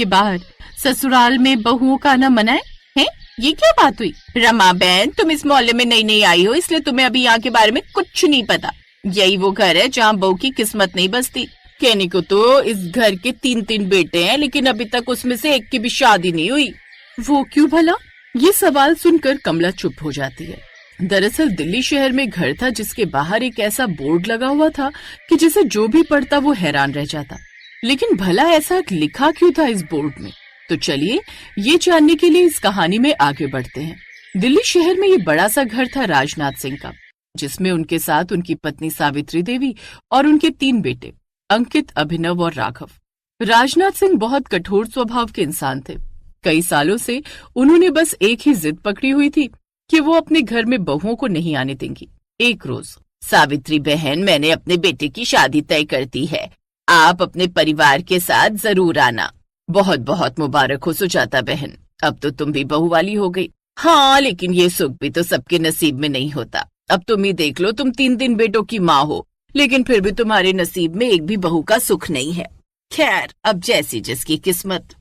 के बाहर ससुराल में बहुओं का आना मना है? ये क्या बात हुई? रमा बहन, तुम इस मोहल्ले में नई नई आई हो, इसलिए तुम्हें अभी यहाँ के बारे में कुछ नहीं पता। यही वो घर है जहाँ बहू की किस्मत नहीं बसती। कहने को तो इस घर के 3-3 बेटे हैं, लेकिन अभी तक उसमें से एक की भी शादी नहीं हुई। वो क्यों भला? ये सवाल सुनकर कमला चुप हो जाती है। दरअसल दिल्ली शहर में घर था जिसके बाहर एक ऐसा बोर्ड लगा हुआ था कि जिसे जो भी पढ़ता वो हैरान रह जाता। लेकिन भला ऐसा लिखा क्यों था इस बोर्ड में? तो चलिए ये जानने के लिए इस कहानी में आगे बढ़ते हैं। दिल्ली शहर में ये बड़ा सा घर था राजनाथ सिंह का, जिसमें उनके साथ उनकी पत्नी सावित्री देवी और उनके 3 बेटे अंकित, अभिनव और राघव। राजनाथ सिंह बहुत कठोर स्वभाव के इंसान थे। कई सालों से उन्होंने बस एक ही जिद पकड़ी हुई थी कि वो अपने घर में बहुओं को नहीं आने देंगी। एक रोज, सावित्री बहन, मैंने अपने बेटे की शादी तय कर दी है, आप अपने परिवार के साथ जरूर आना। बहुत बहुत मुबारक हो सुजाता बहन, अब तो तुम भी बहू वाली हो गई। हाँ, लेकिन ये सुख भी तो सबके नसीब में नहीं होता। अब तुम ही देख लो, तुम 3 बेटों की माँ हो, लेकिन फिर भी तुम्हारे नसीब में एक भी बहू का सुख नहीं है। खैर, अब जैसी जिसकी किस्मत।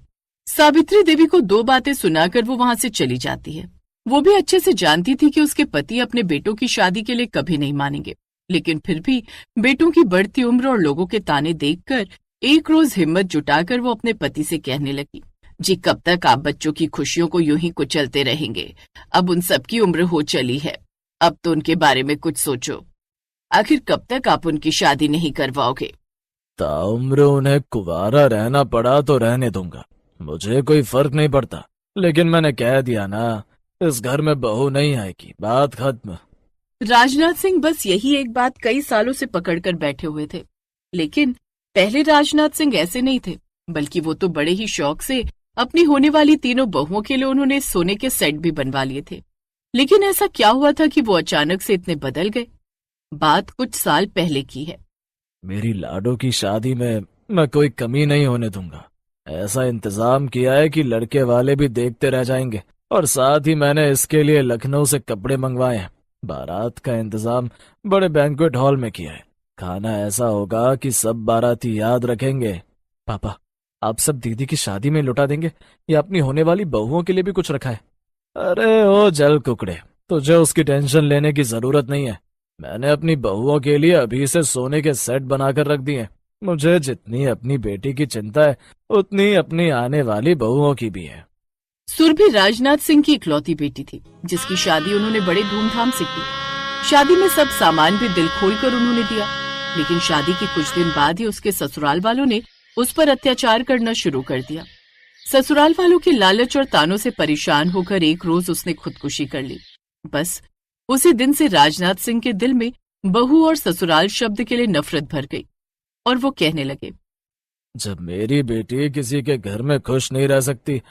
सावित्री देवी को 2 बातें सुनाकर वो वहां से चली जाती है। वो भी अच्छे से जानती थी कि उसके पति अपने बेटों की शादी के लिए कभी नहीं मानेंगे, लेकिन फिर भी बेटों की बढ़ती उम्र और लोगों के ताने देखकर एक रोज हिम्मत जुटाकर वो अपने पति से कहने लगी, जी कब तक आप बच्चों की खुशियों को यूं ही कुचलते रहेंगे? अब उन सबकी उम्र हो चली है, अब तो उनके बारे में कुछ सोचो। आखिर कब तक आप उनकी शादी नहीं करवाओगे? ताउम्र उन्हें कुंवारा रहना पड़ा तो रहने दूंगा, मुझे कोई फर्क नहीं पड़ता। लेकिन मैंने कह दिया ना, इस घर में बहू नहीं आएगी, बात खत्म। राजनाथ सिंह बस यही एक बात कई सालों से पकड़कर बैठे हुए थे। लेकिन पहले राजनाथ सिंह ऐसे नहीं थे, बल्कि वो तो बड़े ही शौक से अपनी होने वाली 3 बहुओं के लिए उन्होंने सोने के सेट भी बनवा लिए थे। लेकिन ऐसा क्या हुआ था कि वो अचानक से इतने बदल गए? बात कुछ साल पहले की है। मेरी लाडो की शादी में मैं कोई कमी नहीं होने दूंगा। ऐसा इंतजाम किया है कि लड़के वाले भी देखते रह जाएंगे, और साथ ही मैंने इसके लिए लखनऊ से कपड़े मंगवाए हैं। बारात का इंतजाम बड़े बैंक्वेट हॉल में किया है। खाना ऐसा होगा कि सब बाराती याद रखेंगे। पापा, आप सब दीदी की शादी में लुटा देंगे या अपनी होने वाली बहुओं के लिए भी कुछ रखा है? अरे ओ जल कुकड़े, तुझे उसकी टेंशन लेने की जरूरत नहीं है। मैंने अपनी बहुओं के लिए अभी से सोने के सेट बनाकर रख दिए। मुझे जितनी अपनी बेटी की चिंता है, उतनी अपनी आने वाली बहुओं की भी है। सुरभि राजनाथ सिंह की इकलौती बेटी थी, जिसकी शादी उन्होंने बड़े धूमधाम से की। शादी में सब सामान भी दिल खोलकर उन्होंने दिया, लेकिन शादी के कुछ दिन बाद ही उसके ससुराल वालों ने उस पर अत्याचार करना शुरू कर दिया। ससुराल वालों के लालच और तानों से परेशान होकर एक रोज उसने खुदकुशी कर ली। बस उसी दिन से राजनाथ सिंह के दिल में बहू और ससुराल शब्द के लिए नफरत भर गई, और वो कहने लगे, जब मेरी बेटी किसी के घर में खुश नहीं रह सकती,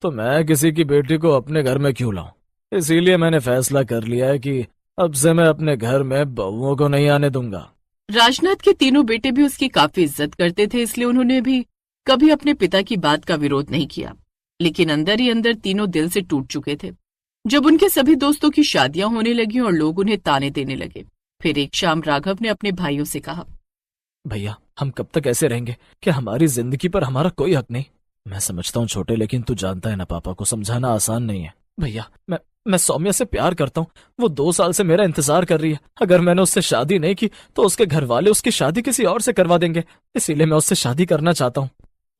तो मैं किसी की बेटी को अपने घर में क्यों लाऊं? इसीलिए मैंने फैसला कर लिया है कि अब से मैं अपने घर में बहुओं को नहीं आने दूंगा। राजनाथ के 3 बेटे भी उसकी काफी इज्जत करते थे, इसलिए उन्होंने भी कभी अपने पिता की बात का विरोध नहीं किया। लेकिन अंदर ही अंदर तीनों दिल से टूट चुके थे। जब उनके सभी दोस्तों की शादियां होने लगी और लोग उन्हें ताने देने लगे, फिर एक शाम राघव ने अपने भाइयों से कहा, भैया, हम कब तक ऐसे रहेंगे? क्या हमारी जिंदगी पर हमारा कोई हक नहीं? मैं समझता हूँ छोटे, लेकिन तू जानता है ना, पापा को समझाना आसान नहीं है। भैया, मैं सौम्या से प्यार करता हूँ। वो 2 साल से मेरा इंतजार कर रही है। अगर मैंने उससे शादी नहीं की तो उसके घर वाले उसकी शादी किसी और से करवा देंगे, इसीलिए मैं उससे शादी करना चाहता हूँ।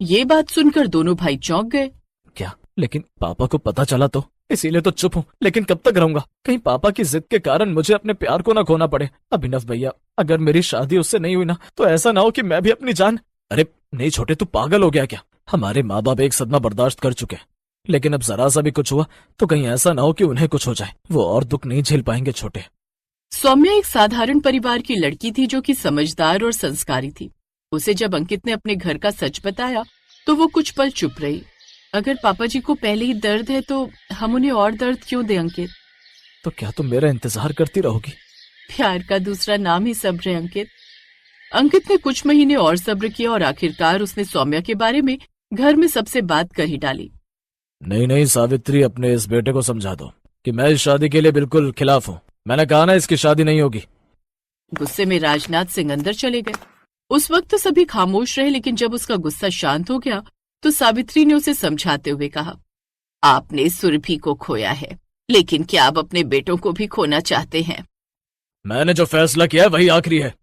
ये बात सुनकर दोनों भाई चौंक गए। क्या? लेकिन पापा को पता चला तो? इसीलिए तो चुप हूँ, लेकिन कब तक रहूंगा? कहीं पापा की जिद के कारण मुझे अपने प्यार को ना खोना पड़े। अभिनव भैया, अगर मेरी शादी उससे नहीं हुई ना, तो ऐसा ना हो कि मैं भी अपनी जान। अरे नहीं छोटे, तू पागल हो गया क्या? हमारे माँ बाप एक सदमा बर्दाश्त कर चुके हैं, लेकिन अब जरा सा भी कुछ हुआ तो कहीं ऐसा ना हो कि उन्हें कुछ हो जाए। वो और दुख नहीं झेल पाएंगे छोटे। सौम्या एक साधारण परिवार की लड़की थी जो कि समझदार और संस्कारी थी। उसे जब अंकित ने अपने घर का सच बताया तो वो कुछ पल चुप रही। अगर पापा जी को पहले ही दर्द है तो हम उन्हें और दर्द क्यों दें अंकित? तो क्या तुम मेरा इंतजार करती रहोगी? प्यार का दूसरा नाम ही सब्र है अंकित। अंकित ने कुछ महीने और सब्र किया और आखिरकार उसने सौम्या के बारे में घर में सबसे बात कर ही डाली। नहीं नहीं सावित्री, अपने इस बेटे को समझा दो कि मैं इस शादी के लिए बिल्कुल खिलाफ हूँ। मैंने कहा ना, इसकी शादी नहीं होगी। गुस्से में राजनाथ सिंह अंदर चले गए। उस वक्त तो सभी खामोश रहे, लेकिन जब उसका गुस्सा शांत हो गया तो सावित्री ने उसे समझाते हुए कहा, आपने सुरभि को खोया है, लेकिन क्या आप अपने बेटों को भी खोना चाहते हैं? मैंने जो फैसला किया है वही आखिरी है।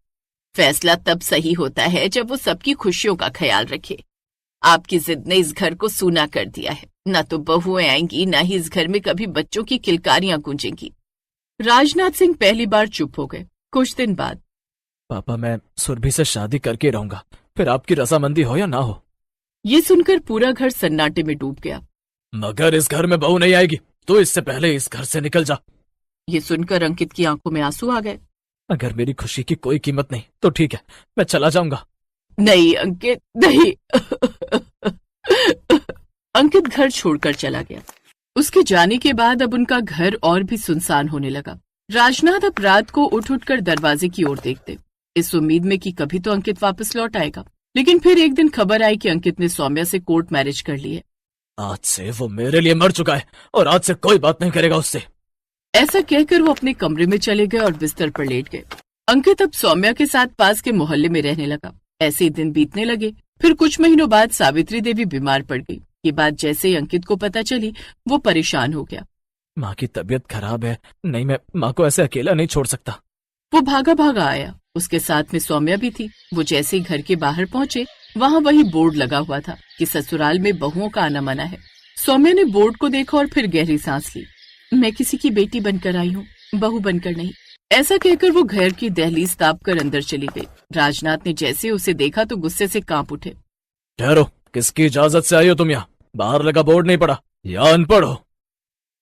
फैसला तब सही होता है जब वो सबकी खुशियों का ख्याल रखे। आपकी जिद ने इस घर को सूना कर दिया है। न तो बहुएं आएंगी, न ही इस घर में कभी बच्चों की किलकारियां गूंजेंगी। राजनाथ सिंह पहली बार चुप हो गए। कुछ दिन बाद, पापा मैं सुरभि से शादी करके रहूंगा, फिर आपकी रजामंदी हो या ना हो। ये सुनकर पूरा घर सन्नाटे में डूब गया। मगर इस घर में बहू नहीं आएगी तो इससे पहले इस घर से निकल जा। ये सुनकर अंकित की आंखों में आंसू आ गए। अगर मेरी खुशी की कोई कीमत नहीं तो ठीक है, मैं चला जाऊंगा। नहीं अंकित, नहीं। अंकित घर छोड़कर चला गया। उसके जाने के बाद अब उनका घर और भी सुनसान होने लगा। राजनाथ अब रात को उठ उठकर दरवाजे की ओर देखते, इस उम्मीद में कि कभी तो अंकित वापस लौट आएगा। लेकिन फिर एक दिन खबर आई कि अंकित ने सौम्या से कोर्ट मैरिज कर ली है। आज से वो मेरे लिए मर चुका है और आज से कोई बात नहीं करेगा उससे। ऐसा कहकर वो अपने कमरे में चले गए और बिस्तर पर लेट गए। अंकित अब सौम्या के साथ पास के मोहल्ले में रहने लगा। ऐसे ही दिन बीतने लगे। फिर कुछ महीनों बाद सावित्री देवी बीमार पड़ गई। ये बात जैसे ही अंकित को पता चली, वो परेशान हो गया। माँ की तबीयत खराब है, नहीं मैं माँ को ऐसे अकेला नहीं छोड़ सकता। वो भागा भागा आया। उसके साथ में सौम्या भी थी। वो जैसे ही घर के बाहर पहुंचे, वहाँ वही बोर्ड लगा हुआ था कि ससुराल में बहुओं का आना मना है। सौम्या ने बोर्ड को देखा और फिर गहरी सांस ली। मैं किसी की बेटी बनकर आई हूँ, बहू बनकर नहीं। ऐसा कहकर वो घर की दहलीज ताप कर अंदर चली गई। राजनाथ ने जैसे उसे देखा तो गुस्से से कांप उठे। ठहरो, किसकी इजाजत से आई हो तुम यहाँ? बाहर लगा बोर्ड नहीं पड़ा या अनपढ़ हो?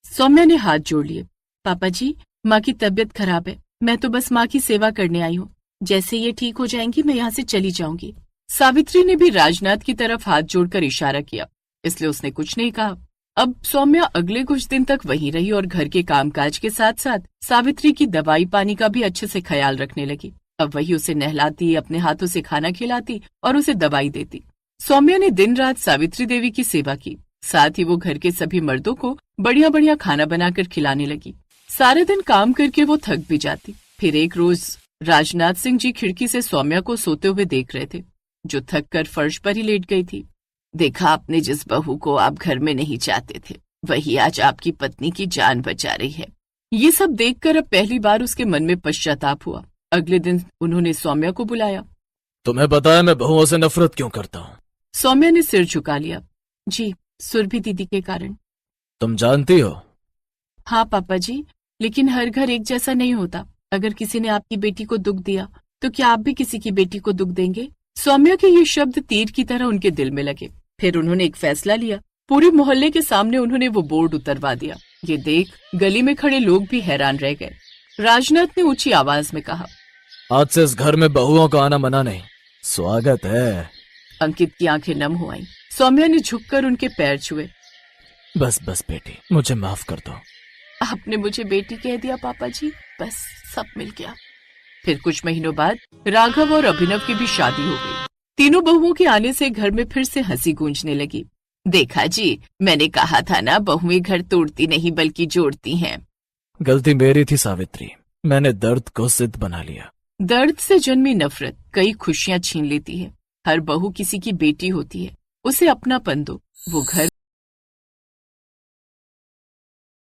सौम्या ने हाथ जोड़ लिए। पापा जी, माँ की तबीयत खराब है, मैं तो बस माँ की सेवा करने आई हूँ। जैसे ये ठीक हो जाएंगी मैं यहाँ से चली जाऊंगी। सावित्री ने भी राजनाथ की तरफ हाथ जोड़कर इशारा किया, इसलिए उसने कुछ नहीं कहा। अब सौम्या अगले कुछ दिन तक वहीं रही और घर के कामकाज के साथ साथ सावित्री की दवाई पानी का भी अच्छे से ख्याल रखने लगी। अब वही उसे नहलाती, अपने हाथों से खाना खिलाती और उसे दवाई देती। सौम्या ने दिन रात सावित्री देवी की सेवा की। साथ ही वो घर के सभी मर्दों को बढ़िया बढ़िया खाना बनाकर खिलाने लगी। सारे दिन काम करके वो थक भी जाती। फिर एक रोज राजनाथ सिंह जी खिड़की से सौम्या को सोते हुए देख रहे थे, जो थक कर फर्श पर ही लेट गई थी। देखा आपने जिस बहू को आप घर में नहीं चाहते थे, वही आज आपकी पत्नी की जान बचा रही है। ये सब देखकर अब पहली बार उसके मन में पश्चाताप हुआ। अगले दिन उन्होंने सौम्या को बुलाया। तुम्हें पता है मैं बहुओं से नफरत क्यों करता हूँ? सौम्या ने सिर झुका लिया। जी, सुरभि दीदी के कारण। तुम जानती हो? हाँ पापा जी, लेकिन हर घर एक जैसा नहीं होता। अगर किसी ने आपकी बेटी को दुख दिया तो क्या आप भी किसी की बेटी को दुख देंगे? सौम्या के ये शब्द तीर की तरह उनके दिल में लगे। फिर उन्होंने एक फैसला लिया। पूरे मोहल्ले के सामने उन्होंने वो बोर्ड उतरवा दिया। ये देख गली में खड़े लोग भी हैरान रह गए। राजनाथ ने ऊंची आवाज में कहा, आज से इस घर में बहुओं का आना मना नहीं, स्वागत है। अंकित की आंखें नम हो आईं। सौम्या ने झुककर उनके पैर छुए। बस बस बेटी, मुझे माफ कर दो। आपने मुझे बेटी कह दिया पापा जी, बस सब मिल गया। फिर कुछ महीनों बाद राघव और अभिनव की भी शादी हो गई। तीनों बहुओं के आने से घर में फिर से हंसी गूंजने लगी। देखा जी, मैंने कहा था ना, बहुएं घर तोड़ती नहीं बल्कि जोड़ती हैं। गलती मेरी थी सावित्री, मैंने दर्द को जिद बना लिया। दर्द से जन्मी नफरत कई खुशियां छीन लेती है। हर बहू किसी की बेटी होती है, उसे अपनापन दो। वो घर